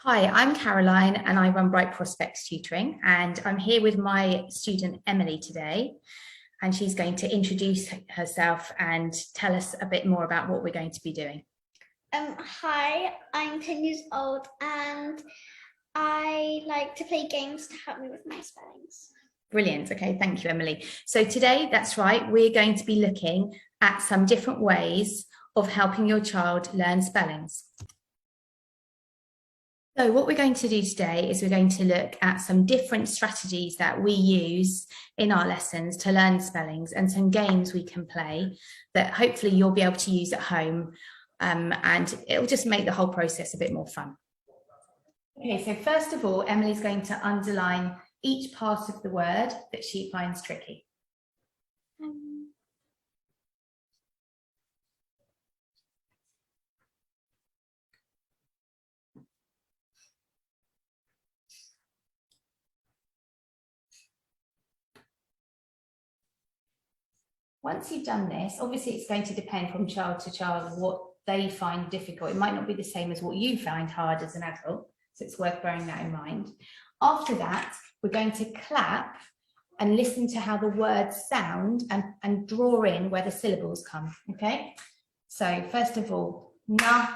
Hi, I'm Caroline and I run Bright Prospects Tutoring, and I'm here with my student Emily today, and she's going to introduce herself and tell us a bit more about what we're going to be doing. Hi, I'm 10 years old and I like to play games to help me with my spellings. Brilliant. Okay, thank you, Emily. So today, that's right, we're going to be looking at some different ways of helping your child learn spellings. So what we're going to do today is we're going to look at some different strategies that we use in our lessons to learn spellings and some games we can play that hopefully you'll be able to use at home, and it'll just make the whole process a bit more fun. Okay, so first of all, Emily's going to underline each part of the word that she finds tricky. Once you've done this, obviously it's going to depend from child to child what they find difficult. It might not be the same as what you find hard as an adult, so it's worth bearing that in mind. After that, we're going to clap and listen to how the words sound and draw in where the syllables come, okay? So first of all, na,